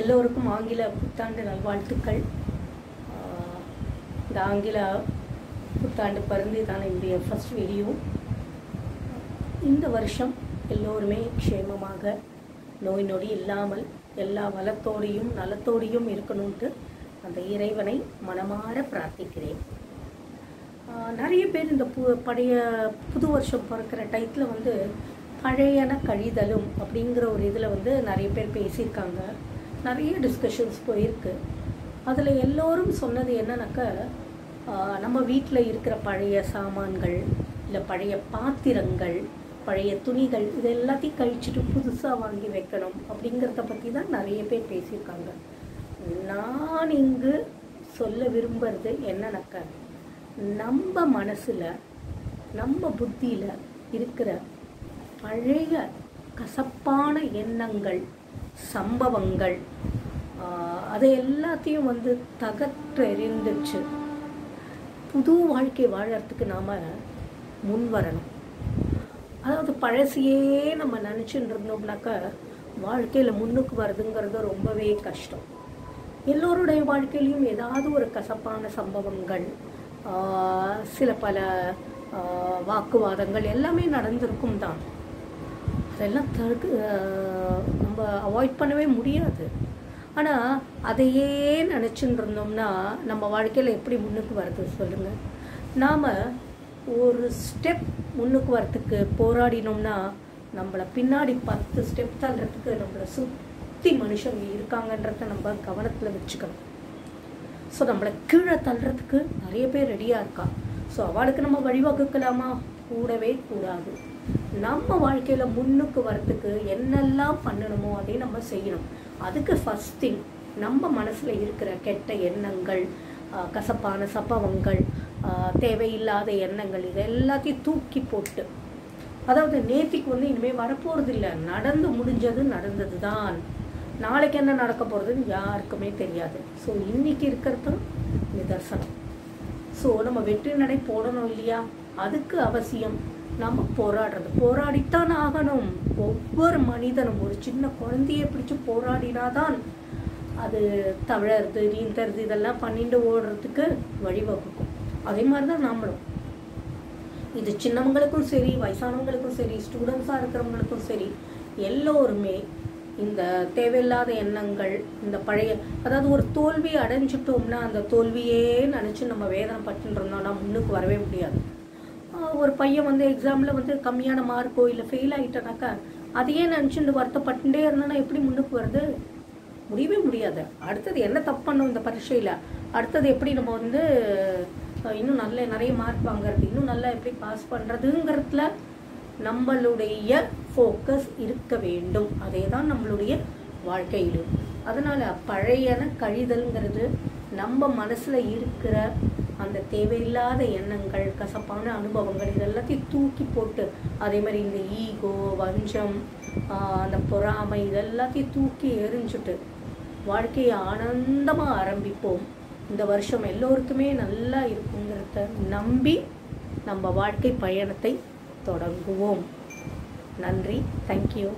எல்லோருக்கும் ஆங்கில புத்தாண்டு நல்வாழ்த்துக்கள். இந்த ஆங்கில புத்தாண்டு பிறந்து தான் என்னுடைய ஃபர்ஸ்ட் வீடியோ. இந்த வருஷம் எல்லோருமே க்ஷேமமாக நோய் நொடி இல்லாமல் எல்லா வளத்தோடையும் நலத்தோடையும் இருக்கணும்ட்டு அந்த இறைவனை மனமாற பிரார்த்திக்கிறேன். நிறைய பேர் இந்த பழைய புது வருஷம் பிறக்கிற டைத்தில் வந்து பழையன கழிதலும் அப்படிங்கிற ஒரு இதில் வந்து நிறைய பேர் பேசியிருக்காங்க. நிறைய டிஸ்கஷன்ஸ் போயிருக்கு. அதில் எல்லோரும் சொன்னது என்னன்னாக்கா, நம்ம வீட்டில் இருக்கிற பழைய சாமான்கள் இல்லை பழைய பாத்திரங்கள் பழைய துணிகள் இது எல்லாத்தையும் கழிச்சிட்டு புதுசாக வாங்கி வைக்கணும் அப்படிங்கிறத பற்றி தான் நிறைய பேர் பேசியிருக்காங்க. நான் இங்கு சொல்ல விரும்புகிறது என்னன்னாக்கா, நம்ம மனசில் நம்ம புத்தியில் இருக்கிற பழைய கசப்பான எண்ணங்கள் சம்பவங்கள் அதை எல்லாத்தையும் வந்து தகற்றெறிந்துச்சு புது வாழ்க்கை வாழறதுக்கு நாம் முன் வரணும். அதாவது பழசையே நம்ம நினச்சிட்டு இருந்தோம்னாக்கா வாழ்க்கையில் முன்னுக்கு வருதுங்கிறது ரொம்பவே கஷ்டம். எல்லோருடைய வாழ்க்கையிலையும் ஏதாவது ஒரு கசப்பான சம்பவங்கள் சில பல வாக்குவாதங்கள் எல்லாமே நடந்திருக்கும் தான். அதெல்லாம் நம்ம அவாய்ட் பண்ணவே முடியாது. ஆனால் அதையே நினச்சின்னு இருந்தோம்னா நம்ம வாழ்க்கையில் எப்படி முன்னுக்கு வருது சொல்லுங்கள்? நாம் ஒரு ஸ்டெப் முன்னுக்கு வரத்துக்கு போராடினோம்னா நம்மளை பின்னாடி 10 ஸ்டெப் தள்ளுறதுக்கு நம்மளை சுற்றி மனுஷங்க இருக்காங்கன்றத நம்ம கவனத்தில் வச்சுக்கணும். ஸோ நம்மளை கீழே தள்ளுறதுக்கு நிறைய பேர் ரெடியாக இருக்கா. ஸோ அவளுக்கு நம்ம வழிவகுக்கலாமா? கூடவே கூடாது. நம்ம வாழ்க்கையில் முன்னுக்கு வரத்துக்கு என்னெல்லாம் பண்ணணுமோ அதையும் நம்ம செய்யணும். அதுக்கு ஃபஸ்ட் திங் நம்ம மனசில் இருக்கிற கெட்ட எண்ணங்கள் கசப்பான சம்பவங்கள் தேவையில்லாத எண்ணங்கள் இது எல்லாத்தையும் தூக்கி போட்டு, அதாவது நேத்திக்கு வந்து இனிமேல் வரப்போகிறது இல்லை, நடந்து முடிஞ்சது நடந்தது தான், நாளைக்கு என்ன நடக்க போகிறதுன்னு யாருக்குமே தெரியாது. ஸோ இன்றைக்கி இருக்கிறது நிதர்சனம். ஸோ நம்ம வெற்றி நடை போடணும் இல்லையா? அதுக்கு அவசியம் நம்ம போராடித்தான் ஆகணும். ஒவ்வொரு மனிதனும் ஒரு சின்ன குழந்தையை பிடிச்சி போராடினாதான் அது தவழறது நீந்தறது இதெல்லாம் பண்ணிட்டு ஓடுறதுக்கு வழிவகுக்கும். அதே மாதிரி தான் நாமளும். இது சின்னவங்களுக்கும் சரி வயசானவங்களுக்கும் சரி ஸ்டூடெண்ட்ஸாக இருக்கிறவங்களுக்கும் சரி எல்லோருமே இந்த தேவையில்லாத எண்ணங்கள் இந்த பழைய, அதாவது ஒரு தோல்வி அடைஞ்சிட்டோம்னா அந்த தோல்வியே நினச்சி நம்ம வேதனை பட்டுன்னு இருந்தோம்னா முன்னுக்கு வரவே முடியாது. ஒரு பையன் வந்து எக்ஸாமில் வந்து கம்மியான மார்க்கோ இல்லை ஃபெயில் ஆகிட்டனாக்கா அதையே நினச்சிட்டு வருத்தப்பட்டுட்டே இருந்தோன்னா எப்படி முன்னுக்கு வருது? முடியவே முடியாது. அடுத்தது என்ன தப்பு பண்ணோம் இந்த பரீட்சையில், அடுத்தது எப்படி நம்ம வந்து இன்னும் நிறைய மார்க் வாங்குறது, இன்னும் நல்லா எப்படி பாஸ் பண்ணுறதுங்கிறதுல நம்மளுடைய ஃபோக்கஸ் இருக்க வேண்டும். அதே தான் நம்மளுடைய வாழ்க்கையிலும். அதனால் பழையன கழிதல்ங்கிறது நம்ம மனசில் இருக்கிற அந்த தேவையில்லாத எண்ணங்கள் கசப்பான அனுபவங்கள் இதெல்லாத்தையும் தூக்கி போட்டு, அதே மாதிரி இந்த ஈகோ வஞ்சம் அந்த பொறாமை இதெல்லாத்தையும் தூக்கி எரிஞ்சுட்டு வாழ்க்கையை ஆனந்தமாக ஆரம்பிப்போம். இந்த வருஷம் எல்லோருக்குமே நல்லா இருக்குங்கிறத நம்பி நம்ம வாழ்க்கை பயணத்தை தொடங்குவோம். நன்றி. தேங்க்யூ.